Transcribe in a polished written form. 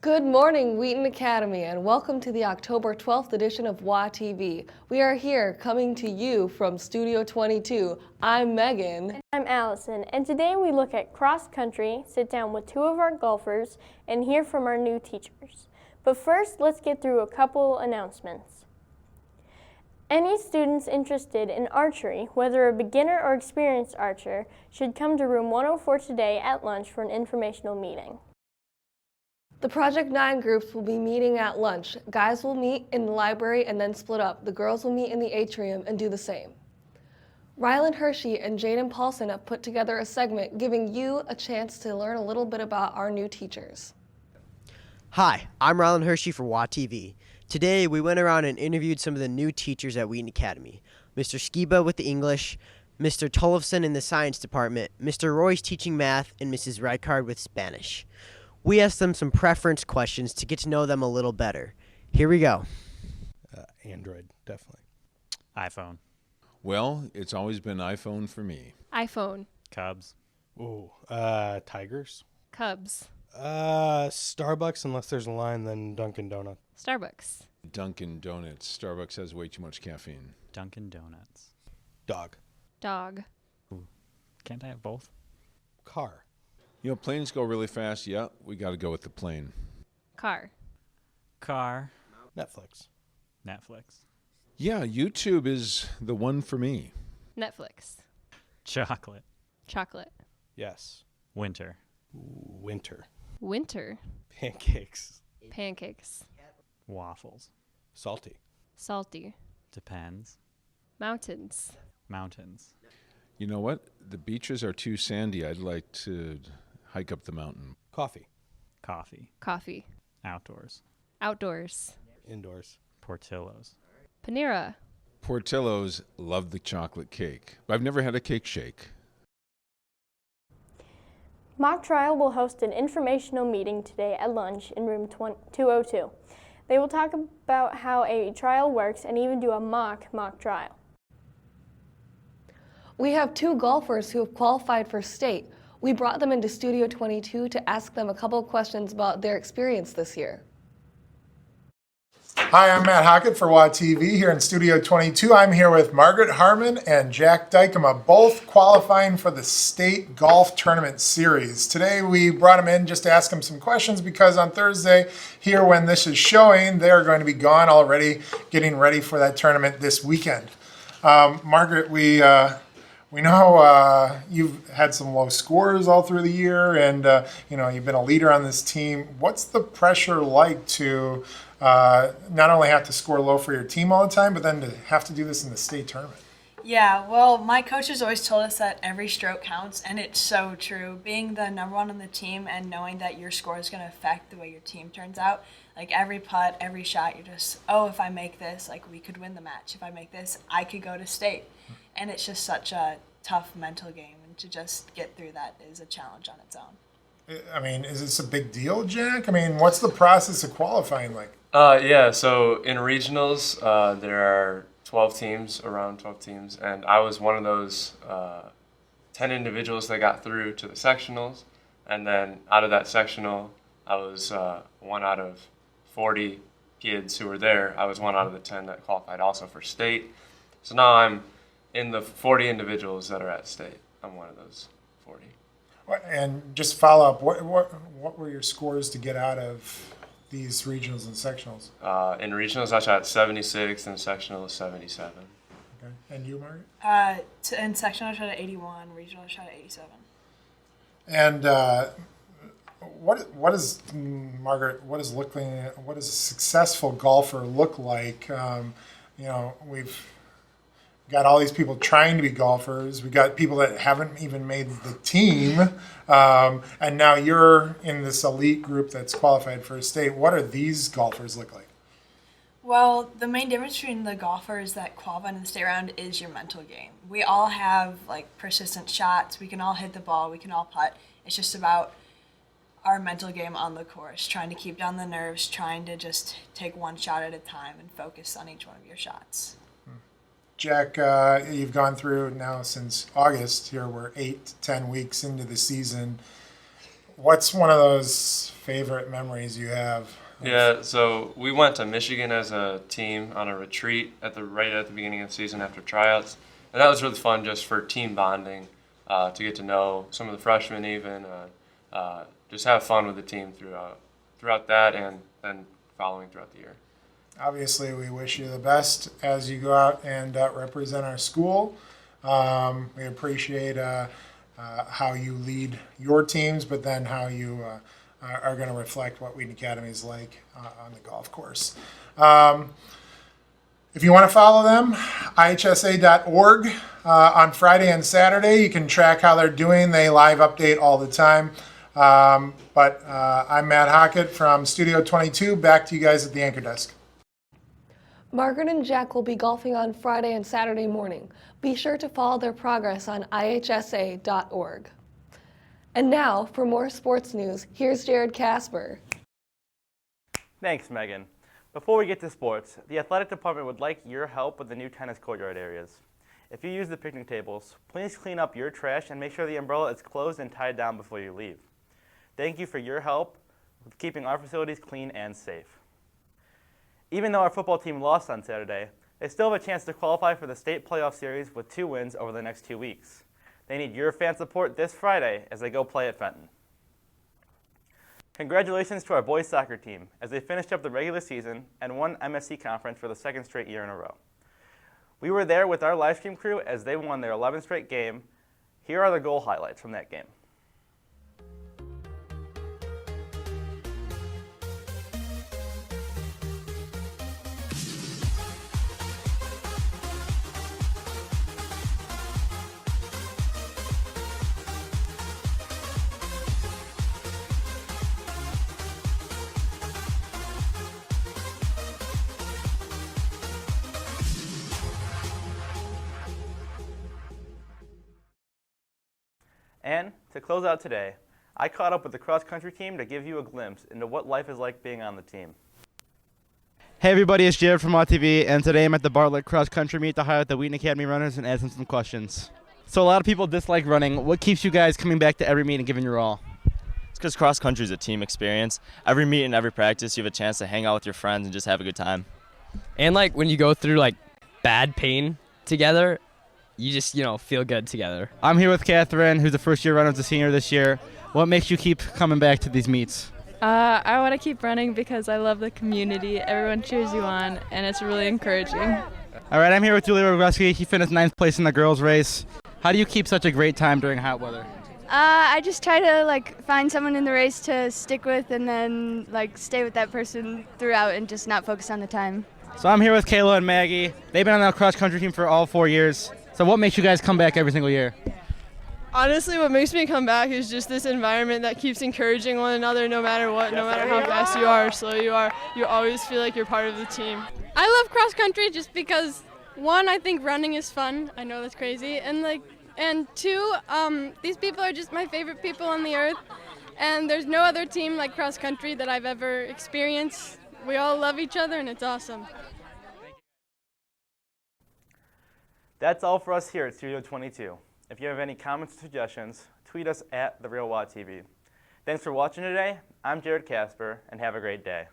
Good morning, Wheaton Academy, and welcome to the October 12th edition of WAtv. We are here coming to you from Studio 22. I'm Megan. And I'm Allison, and today we look at cross country, sit down with two of our golfers, and hear from our new teachers. But first, let's get through a couple announcements. Any students interested in archery, whether a beginner or experienced archer, should come to room 104 today at lunch for an informational meeting. The Project 9 groups will be meeting at lunch. Guys will meet in the library and then split up. The girls will meet in the atrium and do the same. Rylan Hershey and Jaden Paulson have put together a segment giving you a chance to learn a little bit about our new teachers. Hi, I'm Rylan Hershey for WAtv. Today we went around and interviewed some of the new teachers at Wheaton Academy. Mr. Skiba with the English, Mr. Tollefson in the science department, Mr. Royce teaching math, and Mrs. Ricard with Spanish. We asked them some preference questions to get to know them a little better. Here we go. Android, definitely. iPhone. Well, it's always been iPhone for me. iPhone. Cubs. Ooh, Tigers. Cubs. Starbucks, unless there's a line, then Dunkin' Donuts. Starbucks. Dunkin' Donuts. Starbucks has way too much caffeine. Dunkin' Donuts. Dog. Dog. Ooh. Can't I have both? Car. You know, planes go really fast. Yeah, we got to go with the plane. Car. Car. Netflix. Netflix. Yeah, YouTube is the one for me. Netflix. Chocolate. Chocolate. Yes. Winter. Winter. Winter. Pancakes. Pancakes. Waffles. Salty. Salty. Depends. Mountains. Mountains. You know what? The beaches are too sandy. I'd like to hike up the mountain. Coffee. Coffee. Coffee. Outdoors. Outdoors. Indoors. Portillo's. Panera. Portillo's love the chocolate cake. I've never had a cake shake. Mock Trial will host an informational meeting today at lunch in room 202. They will talk about how a trial works and even do a mock trial. We have two golfers who have qualified for state. We brought them into Studio 22 to ask them a couple of questions about their experience this year. Hi, I'm Matt Hockett for WAtv here in Studio 22. I'm here with Margaret Harmon and Jack Dykema, both qualifying for the State Golf Tournament Series. Today we brought them in just to ask them some questions because on Thursday, here when this is showing, they are going to be gone already, getting ready for that tournament this weekend. Margaret, we know you've had some low scores all through the year, and you've been a leader on this team. What's the pressure like to not only have to score low for your team all the time, but then to have to do this in the state tournament? Yeah, well, my coaches always told us that every stroke counts, and it's so true. Being the number one on the team and knowing that your score is going to affect the way your team turns out, like every putt, every shot, you're just, if I make this, like we could win the match. If I make this, I could go to state. And it's just such a tough mental game, and to just get through that is a challenge on its own. I mean, is this a big deal, Jack? I mean, what's the process of qualifying like? Yeah, so in regionals, there are 12 teams, around 12 teams, and I was one of those 10 individuals that got through to the sectionals, and then out of that sectional, I was one out of 40 kids who were there. I was one out of the 10 that qualified also for state. So now I'm in the 40 individuals that are at state. I'm one of those 40. And just follow up, what were your scores to get out of these regionals and sectionals? In regionals, I shot 76, and sectional 77. Okay. And you, Margaret? In sectional, I shot at 81. Regional, I shot at 87. And what is Margaret? What does a successful golfer look like? got all these people trying to be golfers. We got people that haven't even made the team. And now you're in this elite group that's qualified for a state. What are these golfers look like? Well, the main difference between the golfers that qualify in the state round is your mental game. We all have like persistent shots. We can all hit the ball. We can all putt. It's just about our mental game on the course, trying to keep down the nerves, trying to just take one shot at a time and focus on each one of your shots. Jack, you've gone through now since August. Here we're 8 to 10 weeks into the season. What's one of those favorite memories you have? Yeah, so we went to Michigan as a team on a retreat right at the beginning of the season after tryouts, and that was really fun just for team bonding, to get to know some of the freshmen even, just have fun with the team throughout that and then following throughout the year. Obviously, we wish you the best as you go out and represent our school. We appreciate how you lead your teams, but then how you are going to reflect what Wheaton Academy is like on the golf course. If you want to follow them, ihsa.org on Friday and Saturday. You can track how they're doing. They live update all the time. But I'm Matt Hockett from Studio 22. Back to you guys at the anchor desk. Margaret and Jack will be golfing on Friday and Saturday morning. Be sure to follow their progress on ihsa.org. And now, for more sports news, here's Jared Casper. Thanks, Megan. Before we get to sports, the athletic department would like your help with the new tennis courtyard areas. If you use the picnic tables, please clean up your trash and make sure the umbrella is closed and tied down before you leave. Thank you for your help with keeping our facilities clean and safe. Even though our football team lost on Saturday, they still have a chance to qualify for the state playoff series with 2 wins over the next 2 weeks. They need your fan support this Friday as they go play at Fenton. Congratulations to our boys soccer team as they finished up the regular season and won MSC Conference for the 2nd straight year in a row. We were there with our live stream crew as they won their 11th straight game. Here are the goal highlights from that game. And to close out today, I caught up with the cross-country team to give you a glimpse into what life is like being on the team. Hey everybody, it's Jared from WAtv, and today I'm at the Bartlett Cross Country Meet to highlight the Wheaton Academy runners and ask them some questions. So a lot of people dislike running. What keeps you guys coming back to every meet and giving your all? It's because cross country is a team experience. Every meet and every practice, you have a chance to hang out with your friends and just have a good time. And like when you go through like bad pain together, you just, feel good together. I'm here with Catherine, who's a first-year runner, who's a senior this year. What makes you keep coming back to these meets? I want to keep running because I love the community. Everyone cheers you on, and it's really encouraging. All right, I'm here with Julia Rogoski. She finished 9th place in the girls' race. How do you keep such a great time during hot weather? I just try to find someone in the race to stick with and then stay with that person throughout and just not focus on the time. So I'm here with Kayla and Maggie. They've been on the cross-country team for all 4 years. So what makes you guys come back every single year? Honestly, what makes me come back is just this environment that keeps encouraging one another no matter what, no matter how fast you are or slow you are. You always feel like you're part of the team. I love cross country just because, one, I think running is fun. I know that's crazy. And two, these people are just my favorite people on the earth. And there's no other team like cross country that I've ever experienced. We all love each other and it's awesome. That's all for us here at Studio 22. If you have any comments or suggestions, tweet us at TheRealWAtv. Thanks for watching today. I'm Jared Casper, and have a great day.